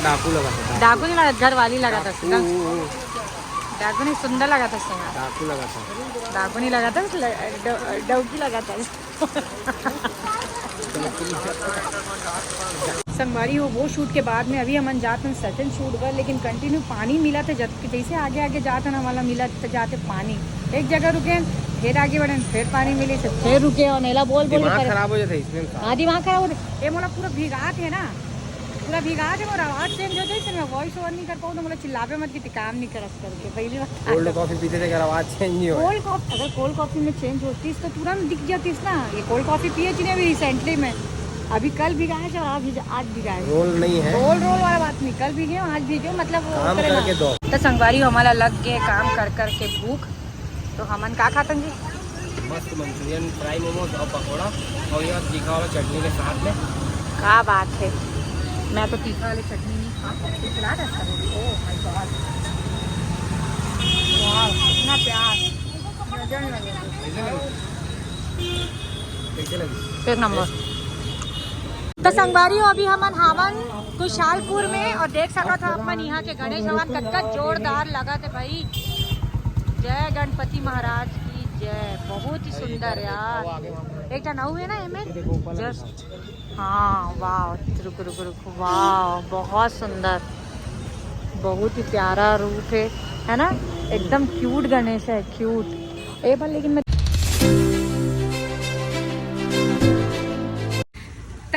डाकू लगा था। डाकू नहीं लगा, घर वाली लगा था। डाकू नहीं, सुंदर लगा था। डाकू लगा था। डाकू नहीं लगा था, डौकी लगा था। संगवारी हो वो शूट के बाद में अभी हम जाते हैं सेकंड शूट पर, लेकिन कंटिन्यू पानी मिला था। जैसे आगे आगे जाते ना वाला मिला तो जाते पानी, एक जगह रुके फिर आगे बढ़े, फिर पानी मिली तो फिर रुके और नेला बोल खराब हो जाता है इसमें। हाँ दिमाग खराब होता है। ये मोला पूरा भीगात है ना, पूरा भीगात है और आवाज़ चेंज हो जाए, मैं वॉइस ओवर नहीं कर पाऊँ तो मतलब चिल्लावे मत कि काम नहीं करस करके। पहली बार कोल्ड कॉफी पीते थे अगर आवाज़ चेंज नहीं हो। कोल्ड कॉफी अगर कोल्ड कॉफी में चेंज होती तो तुरंत दिख जाती ना। ये कोल्ड कॉफी पिए थी अभी रिसेंटली में, अभी कल भिगाए थे और आज भिगाए। रोल नहीं है, रोल वाला बात नहीं, कल भीगे आज भीगे मतलब वो काम करके दो। तो संगवारी हमारा लग गए काम कर कर के भूख, तो हमन का खातन जी मस्त मंचूरियन, फ्राई मोमोज और पकौड़ा और ये तीखा वाला चटनी के साथ में। क्या बात है, मैं तो तीखा वाली चटनी नहीं खा सकती। खिला दे सर। ओह माय गॉड, वाह इतना प्यार, एक नंबर। तो संगवारी हो अभी हमन हावन कुशालपुर में और देख सका था अपन यहाँ के गणेश भगवान कतका जोरदार लगा थे भाई। जय गणपति महाराज की जय। बहुत ही सुंदर यार। एक जन है ना एम जस्ट, हाँ वाह, रुक रुक रुक, वाह बहुत सुंदर, बहुत ही प्यारा रूप है ना, एकदम क्यूट गणेश है, क्यूट। एक बार लेकिन मैं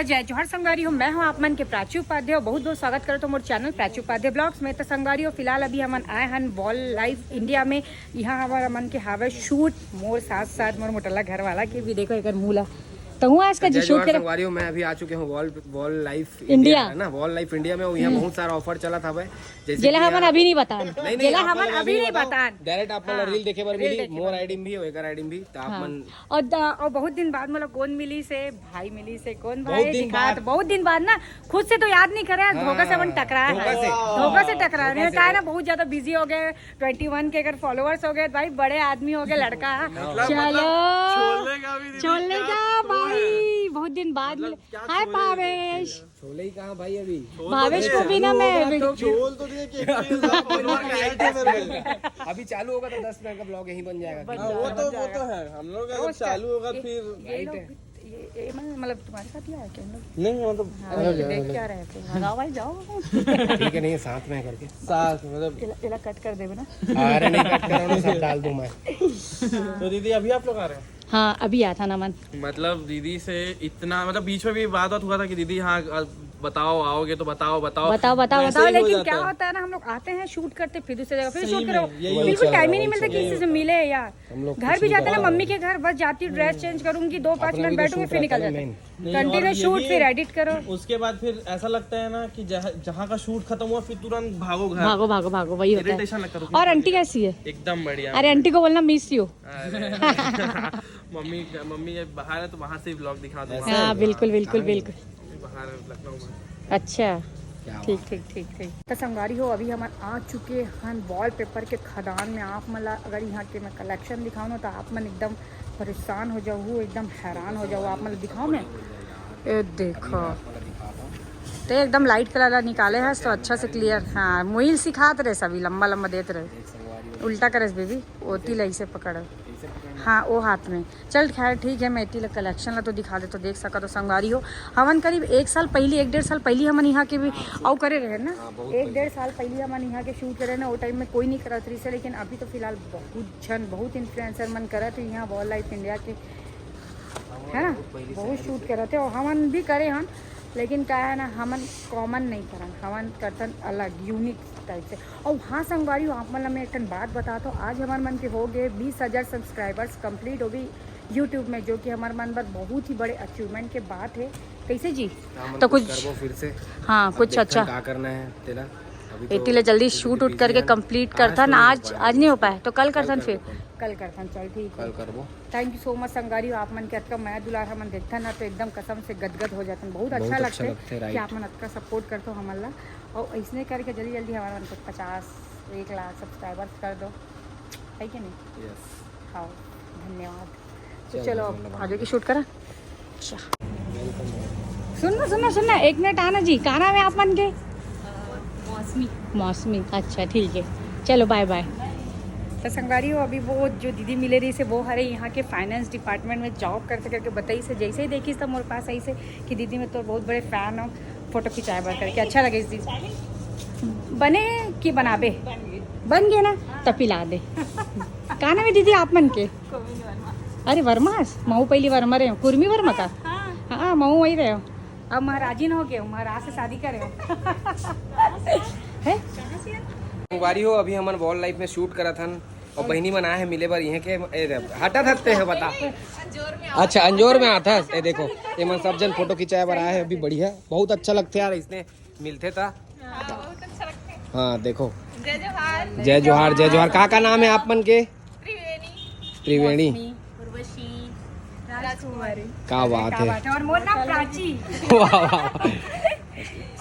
जय जोहर संगवारी हो, मैं हूँ आप मन के प्राची उपाध्याय और बहुत बहुत स्वागत करो तो मोर चैनल प्राची उपाध्याय ब्लॉग्स में। तो संगवारी हो फिलहाल अभी हमन आए हन वॉल लाइफ इंडिया में। यहाँ हमारा मन के हावे शूट मोर साथ साथ मोर मोटला घर वाला के भी देखो एक मूला तो हूँ आज का जी शूट कर। संगवारी हो मैं अभी आ चुके हूँ वॉल लाइफ इंडिया है ना, वॉल लाइफ इंडिया में। यहाँ बहुत सारा ऑफर चला था भाई, जेला हमन अभी नहीं बता, जेला हमन अभी नहीं बता डायरेक्ट आप मन रील देखे बर मिली, मोर आईडी भी हो, एकर आईडी भी तो आप मन और बहुत दिन बाद मतलब कौन मिली से भाई मिली से कौन भाई दिखा, तो बहुत दिन बाद ना खुद से तो याद नहीं करे, धोखा से अपन टकराया है, धोखा से टकराया क्या है ना, बहुत ज्यादा बिजी हो गए। 21 के अगर फॉलोअर्स हो गए भाई, बड़े आदमी हो गए लड़का, चलो छोड़ने का भाई, बहुत दिन बाद मिले। हाय भावेश, छोले ही कहाँ भाई, अभी भावेश को भी ना मैं अभी चालू होगा तो 10 मिनट का ब्लॉग यहीं बन जाएगा। वो तो है, हम लोग अगर चालू होगा फिर ये मतलब तुम्हारे साथ ही आया क्या नहीं, मतलब देख क्या रहे थे, जाओ भाई जाओ। ठीक है, नहीं साथ में करके साथ मतलब इला कट कर देवे ना। अरे नहीं कट करो, सब डाल दूं मैं। तो दीदी अभी आप लोग आ रहे हैं? हाँ अभी आया था ना मन, मतलब दीदी से इतना मतलब बीच में भी बात हुआ था कि दीदी हाँ बताओ आओगे तो बताओ लेकिन क्या होता है ना, हम लोग आते हैं शूट करते फिर दूसरी जगह फिर शूट करो, बिल्कुल टाइम ही नहीं मिलता किसी से मिले यार। घर भी जाते ना मम्मी के घर, बस जाती ड्रेस चेंज करूंगी, 2-5 मिनट बैठूंगी फिर निकल जाते, कंटिन्यू शूट फिर एडिट करो। उसके बाद फिर ऐसा लगता है ना कि जहाँ का शूट खत्म हुआ फिर तुरंत भागो घर, भागो वही होता है। और आंटी कैसी है? एकदम बढ़िया। अरे आंटी को बोलना मिस यू। मम्मी जब बाहर है तो वहाँ से ब्लॉग दिखा दो। हाँ बिल्कुल बाहर लखनऊ में। अच्छा ठीक। तो संगवारी हो अभी हम आ चुके हैं वॉलपेपर के खदान में। आप मतलब अगर यहाँ के मैं कलेक्शन दिखाऊँ ना तो आप मन एकदम परेशान हो जाओ, एकदम हैरान हो जाओ। आप मतलब दिखाओ मैं, ये देखो तो एकदम लाइट कलर निकाले हैं तो अच्छा से क्लियर। हाँ मोइल सिखाते रहे, सभी लंबा देते रहे, उल्टा करे बेबी, ओती लई से पकड़, हाँ वो हाथ में। चल खैर ठीक है, मैं इतनी कलेक्शन ला तो दिखा दे तो देख सका। तो संगवारी हो हमन करीब 1 साल पहले 1-1.5 साल पहले हमन यहाँ के भी आओ करे रहे ना, 1-1.5 साल पहले हमन यहाँ के शूट करे ना, वो टाइम में कोई नहीं करत रही से, लेकिन अभी तो फिलहाल बहुत इन्फ्लुएंसर मन करत है यहाँ वॉल लाइफ इंडिया के, है ना, बहुत शूट करते और हमन भी करे हन, लेकिन क्या है ना हमन कॉमन नहीं करन, हमन करतन अलग यूनिक टाइप से। और हाँ संगवारी आप मतलब मैं एक बात बताता हूँ, आज हमारे मन के हो गए 20,000 सब्सक्राइबर्स कंप्लीट हो गई यूट्यूब में, जो कि हमारे मन पर बहुत ही बड़े अचीवमेंट के बात है। कैसे जी तो कुछ फिर से हाँ कुछ अच्छा क्या करना है तेरा, इतने जल्दी शूट उठ करके कंप्लीट करता ना, आज नहीं हो पाए तो कल करता, फिर कल करता। चल ठीक है, थैंक यू सो मच संगवारी आप मन के अतका मैं दुलार मन देखता ना तो एकदम कसम से गदगद हो जाता, बहुत अच्छा लगता है कि आप मन अतका सपोर्ट करते हो हमला, और इसने करके जल्दी हमारे मन को 50-1 लाख सब्सक्राइबर्स कर दो, है कि नहीं? हाँ धन्यवाद। तो चलो आगे की शूट करा। सुनना 1 मिनट आना जी, कहाँ नाम है आप मन के? मौसमी, अच्छा ठीक है, चलो बाय बाय। तो संगवारी हो अभी वो जो दीदी मिले रही से वो हरे यहाँ के फाइनेंस डिपार्टमेंट में जॉब करते करके बताई से जैसे ही देखी तब मोरे पास आई से कि दीदी मैं तो बहुत बड़े फ़ैन हो, फोटो खिंचाए बार करके अच्छा लगे इस दीदी। बने कि बनाबे? बन गए ना, तब पिला दे। कहा ना दीदी आप मन के? अरे वर्मा महू पहली वर्मा रहे हो, कुर्मी वर्मा का? हाँ महू वही रहे हो, अब महाराजी न हो गए, महाराज से शादी करे हो। है संगवारी हो अभी हमन वॉल लाइफ में शूट करा था और बहनी मन आए हैं मिले बार यहाँ के हटा थकते हैं बता। अच्छा अंजोर में आता है, देखो ये मन सब जन फोटो खिंचाए बार आए हैं अभी, बढ़िया बहुत अच्छा लगते यार, इसने मिलते था। हाँ देखो, जय जोहार जय जोहार। का नाम है आप मन के? त्रिवेणी। क्या बात है, और मोर नाम प्राची। वाह वाह।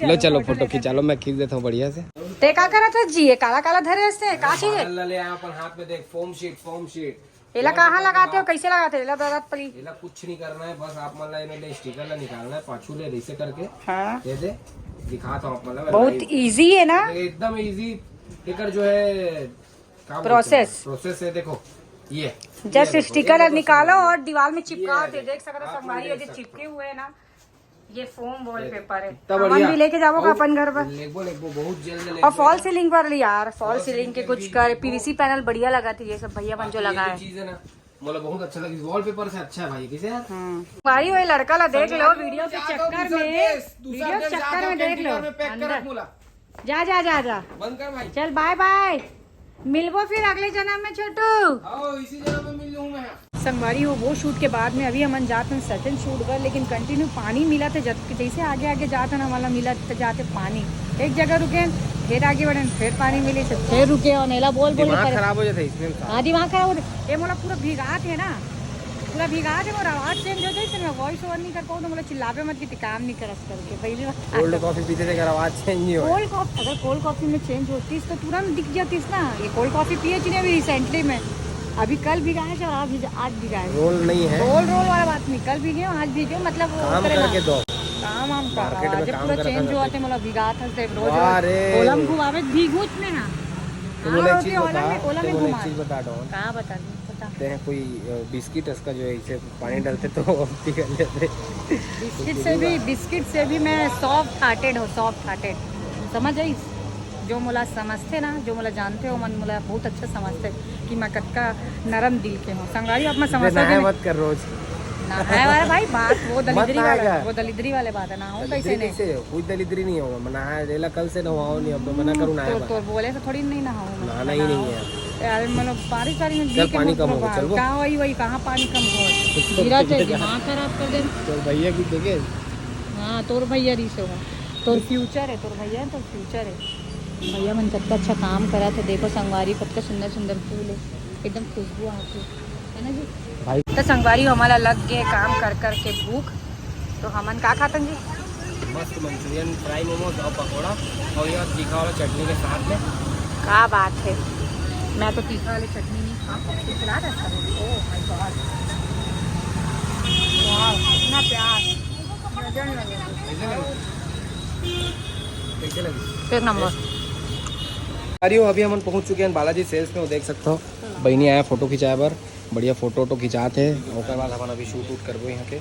लो चलो फोटो खिंचा लो, मैं खींच देता हूँ बढ़िया से। ते का करा था जी, ये काला काला धरे से का चाहिए? ले आया अपन हाथ में, देख फोम शीट। एला कहाँ लगाते हो, कैसे लगाते हो? एला बरात पड़ी, एला कुछ नहीं करना है, बस आप मतलब इन्हें स्टिकर ला निकालना है, पाछू ले ऐसे करके। हाँ दे दे, दिखाता हूँ मतलब बहुत इजी है ना, एकदम इजी। स्टिकर जो है प्रोसेस है, देखो ये जस्ट स्टिकर निकालो और दीवार में चिपकाओ। देख सकते हो संगवारी ये चिपके हुए है ना, ये फोम वॉलपेपर है। अपन भी लेके जाओगे अपन घर पर, बहुत जल्द। और फॉल सीलिंग पर यार, फॉल सीलिंग के कुछ कर पीवीसी पैनल बढ़िया लगा थे ये सब भैया बन जो लगा है, चीज है ना, मतलब बहुत अच्छा लगी। वॉलपेपर से अच्छा है भाई किसे यार। भाई वही लड़का ला देख लो वीडियो के चक्कर में, देख लो अंदर। जा जा जा जा, बंद कर भाई, चल बाय बाय, मिलबो फिर अगले जन्म में छोटू। आओ इसी जगह पे मिल लूं मैं। संगवारी हो वो शूट के बाद में अभी हम जाते हैं सर्टन शूट कर, लेकिन कंटिन्यू पानी मिला था, जैसे आगे आगे जाते ना हमारा मिला तो जाते पानी, एक जगह रुके फिर आगे बढ़े फिर पानी मिले तो फिर रुके, और नेला बोल खराब हो जाता इसमें। हाँ दिमाग खराब हो जाता, ये मोला पूरा भिगात है ना, पूरा भिगात है, और आवाज चेंज हो जाए, मैं वॉइस ओवर नहीं कर पाऊँ तो मोला चिल्लापे मत कि काम नहीं करस करके। पहली बार कोल्ड कॉफी पीते थे, आवाज चेंज नहीं हो। कोल्ड कॉफी, अगर कोल्ड कॉफी में चेंज होती तो तुरंत दिख जाती ना। ये कोल्ड कॉफी पिए थी अभी रिसेंटली में, अभी कल भिगाए थे और आज भिगाए। रोल नहीं है, रोल वाला बात नहीं, कल भीगे आज भीगे, मतलब काम करके दो, काम मार्केट में काम पूरा चेंज हुआ थे, मतलब भिगा था रोज अरे ओला में घुमावे भीगूच में ना। तुम बोले एक चीज ओला में घुमा, चीज बता दो, कहाँ बता ते हैं कोई बिस्किट इसका जो है इसे पानी डालते तो पिघल जाते। बिस्किट से भी मैं सॉफ्ट हार्टेड हूँ, सॉफ्ट हार्टेड, समझ आई? जो मोला समझते ना, जो मोला जानते हो मन मोला बहुत अच्छा समझते कि मैं कटका नरम दिल के हूँ। संगवारी अब मैं समझते मत कर रोज ना है वाला भाई बात, वो दलिद्री वाले बात है ना, हूँ कैसे नहीं, कोई दलिद्री नहीं होगा, मना है कल से नहाओ नहीं, अब तो मना करूँ ना, तो बोले तो थोड़ी नहीं नहाऊँ, नहाना ही नहीं है यार, मतलब बारिश चल पानी कम होगा, चल कहाँ वही कहाँ पानी कम हो, गिरा चाहिए दिमाग खराब कर दे। तो भैया की देखे, हाँ तोर भैया री से हो, तोर फ्यूचर है, तोर भैया तोर फ्यूचर है। भैया मन कत्ता अच्छा काम करा था, देखो संगवारी कत्ता सुंदर सुंदर फूल है, एकदम खुशबू आती है ना जी भाई। तो संगवारी हमारा लग गए काम कर कर के भूख, तो हमन का खातन जी? मस्त मंचूरियन, फ्राई मोमोज और पकौड़ा, और यह तीखा वाला चटनी के साथ में। क्या बात है, मैं तो तीखा वाली चटनी नहीं खाऊँ, खिला रहा था। ओह माय गॉड, वाह इतना प्यार, कैसे लगी? फिर नंबर अभी हम पहुंच चुके हैं बालाजी सेल्स में, वो देख सकते हो। बहनी आया फोटो खिंचाए बार, बढ़िया फोटो खिंचाते हैं, उसके बाद हम अभी शूट करबो यहाँ के।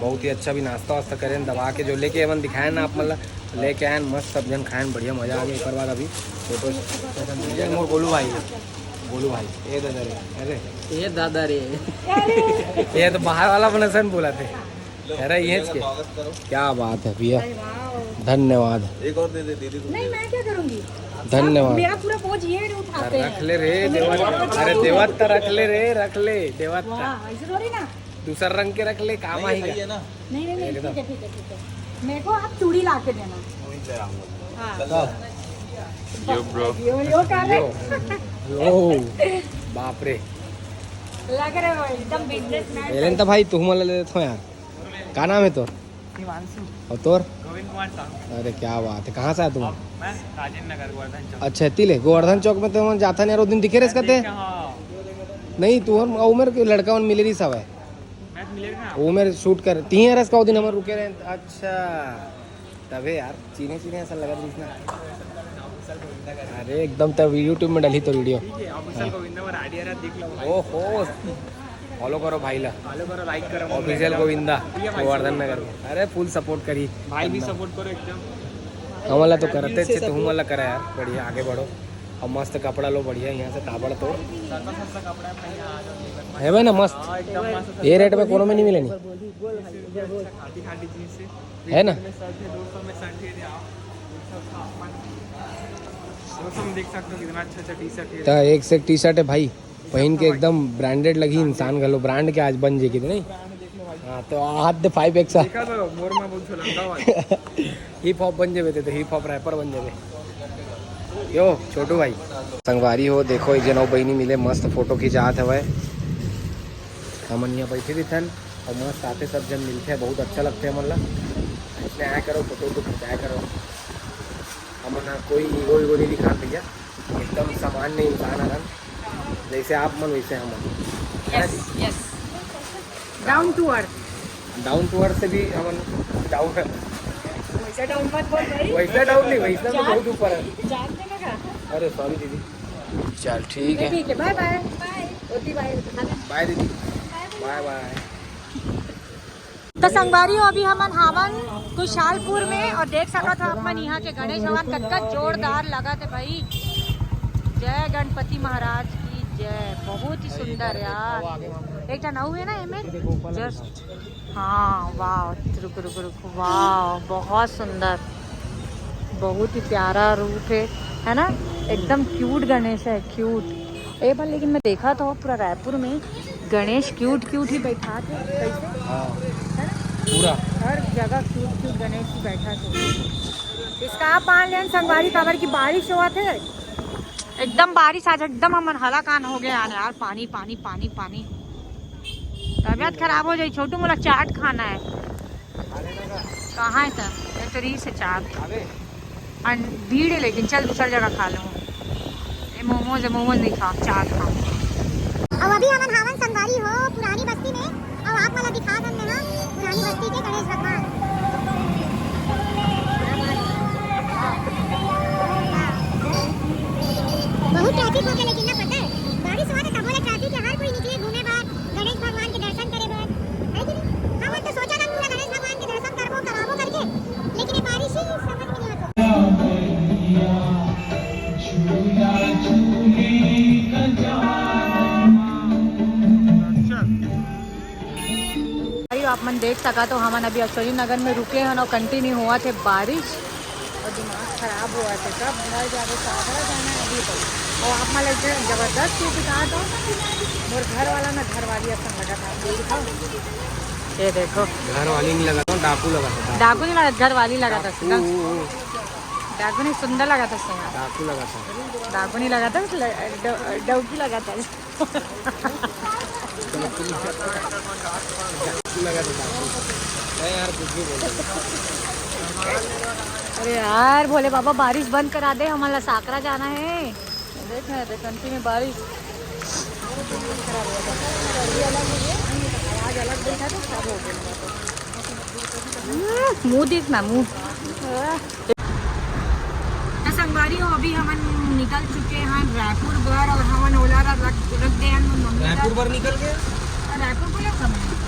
बहुत ही अच्छा भी नाश्ता वास्ता करें, दबा के जो लेके अपन दिखाए ना, आप मतलब लेके आए मस्त, सब जन खाएं, बढ़िया मजा आ गया। एक बाद अभी फोटो मोर गोलू भाई ये दादा रे, अरे ये दादा रे ये तो बाहर वाला बनसन बोला थे, अरे ये क्या बात है भैया, धन्यवाद। एक और दे दे दीदी को। नहीं मैं क्या करूँगी, धन्यवाद। मेरा पूरा बोझ ये उठाते हैं। रख ले रे देवत, अरे देवत रख ले रे, रख ले देवत, ऐसे थोड़ी ना, दूसरा रंग के रख ले, काम आएगा। नहीं ठीक है, मेरे को आप चूड़ी ला के देना। यो कर रहे बाप रे, लग रहे हो एकदम बिजनेसमैन। एलेन तो भाई तुम ले लेते हो यार, क्या नाम है तोर? और तोर? गोविंद कुमार साहू। अरे क्या बात है, कहाँ से आया तुम? मैं राजेंद्र नगर गोवर्धन चौक। अच्छा तिले गोवर्धन चौक में तो जाता नहीं यार, दिन दिखे रेस कहते नहीं, तू उमर के लड़का मिले रही सब है, उमर शूट कर ती रस का दिन हमारे रुके रहे। अच्छा तबे यार, चीने ऐसा लगा अरे एकदम तब यूट्यूब में डाली तो वीडियो ओहो फॉलो करो भाई ला लाइक करो ऑफिशियल गोविंदा गोवर्धन नगर में अरे फुल सपोर्ट करी भाई भी सपोर्ट करो एकदम हमारा तो करते थे तुम वाला करा यार बढ़िया आगे बढ़ो और मस्त कपड़ा लो बढ़िया यहाँ से ताबड़ तोड़ है भाई ना मस्त ये रेट में कोनो में नहीं मिलेनी है ना देख सकते हो कितना अच्छा अच्छा टी शर्ट है तो एक से एक टी शर्ट है भाई पहन के एकदम ब्रांडेड लगी इंसान गलो ब्रांड के आज बन जाएगी नहीं हाँ तो हाथ दे 5x मोर में बोल छो हिप हॉप बन जावे तो हिप हॉप रैपर बन जावे यो छोटू भाई संगवारी हो देखो एक जनौ बहनी मिले मस्त फोटो खिंचात हवे हमन यहाँ बैठे भी थन और मस्त आते सब जन मिलते हैं बहुत अच्छा लगता है मतलब इसलिए आया करो फोटो तो खिंचाया करो हमन कोई ईगो ईगो नहीं दिखा भैया एकदम सामान्य इंसान है जैसे आप मन वैसे हम यस डाउन टू अर्थ से भी हमन डाउन है वैसा डाउन मत बोल भाई वैसा डाउन नहीं वैसा तो बहुत ऊपर है जानते ना का अरे सॉरी दीदी चल ठीक है बाय बाय होती बाय बाय दीदी बाय बाय तो संगवारी हो अभी हमन हावन कुशालपुर में और देख सकत हो अपन यहाँ के गणेश भगवान कतका जोरदार लगा थे भाई जय गणपति महाराज की जय बहुत ही सुंदर यार एक नाव है ना एमें जस्ट हाँ वाह रुक रुक रुक वाह बहुत सुंदर बहुत ही प्यारा रूप है ना एकदम क्यूट गणेश है क्यूट एक बार लेकिन मैं देखा था पूरा रायपुर में गणेश क्यूट क्यूट ही बैठा थे कैसे हाँ है ना पूरा हर जगह क्यूट क्यूट गणेश ही बैठा थे इसका आप मान लें संगवारी काबर की बारिश हुआ थे एकदम बारिश आज एकदम हमन हलाकान हो गया यार पानी पानी पानी पानी तबियत खराब हो जाए छोटू मोला चाट खाना है कहाँ है सर तरी से चाट भीड़ है लेकिन चल दूसरी जगह खा लूँ मोमोज नहीं खा चाट खा अब अभी हमन हावन संगवारी हो पुरानी बस्ती में और आप मला दिखा दन ना पुरानी बस्ती के गणेश भगवान बहुत ट्रैफिक हो गया लेकिन ना पता है बारिश हुआ तो बोले ट्रैफिक है हर कोई निकले घूमे बार गणेश भगवान के दर्शन करे बार है कि नहीं हम तो सोचा था पूरा गणेश भगवान के दर्शन करबो कराबो करके लेकिन ये बारिश ही समझ में नहीं आता आप मन देख सका तो हमन अभी अश्वनी नगर में रुके हैं और कंटिन्यू हुआ थे बारिश और दिमाग खराब हुआ थे कब घर जाके सागरा जाना है अभी तक और आप मन लग जबरदस्त चीज दिखा दो और घर वाला ना घर वाली अपन लगा था ये दिखाओ ये देखो घर वाली नहीं लगा था डाकू लगा था डाकू नहीं लगा घर वाली लगा था डाकू नहीं सुंदर लगा था डाकू लगा था डाकू नहीं लगा था डौकी लगा था लगा था यार कुछ भी बोल अरे यार भोले बाबा बारिश बंद करा दे हमारा साकरा जाना है देख रहे कंटिन्यू बारिश आज अलग देखा तो सब हो गया मुँह देखना मुँह संगवारी हो अभी हम निकल चुके हैं रायपुर बर और हम ओला रख दे रायपुर बर निकल गए रायपुर को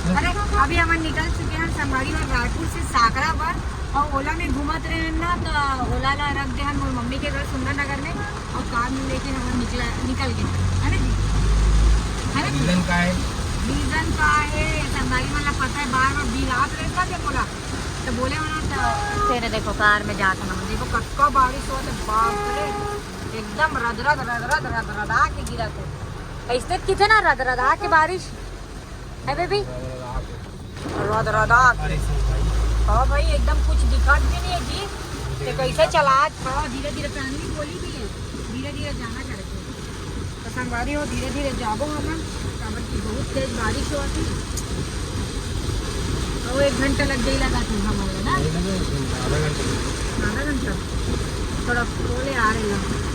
अरे अभी हम निकल चुके हैं संगवारी और रायपुर से साकरा बर और ओला में घूमत रहे ना तो ओला ला रख दे हम मम्मी के घर सुंदर नगर में और कार में लेके हम निकल गए है ना जी है रीजन का है रीजन का है संगवारी वाला पता है बार बार बिरात रहता थे बोला तो बोले होना तो तेरे देखो कार में जाता ना देखो कक्का बारिश हो तो बाप रे एकदम रदरदा के गिरा थे ऐसे किथे ना रदरदा के बारिश है बेबी रदरदा हाँ भाई एकदम कुछ दिक्कत भी नहीं है जी तो कैसे चला धीरे धीरे फैमिली बोली भी है धीरे धीरे जाना चाहिए तो संगवारी हो धीरे धीरे जाबो हम की बहुत तेज बारिश हुआ थी और 1 घंटा लग गई लगा था हमारे ना आधा घंटा थोड़ा बोले आ रहे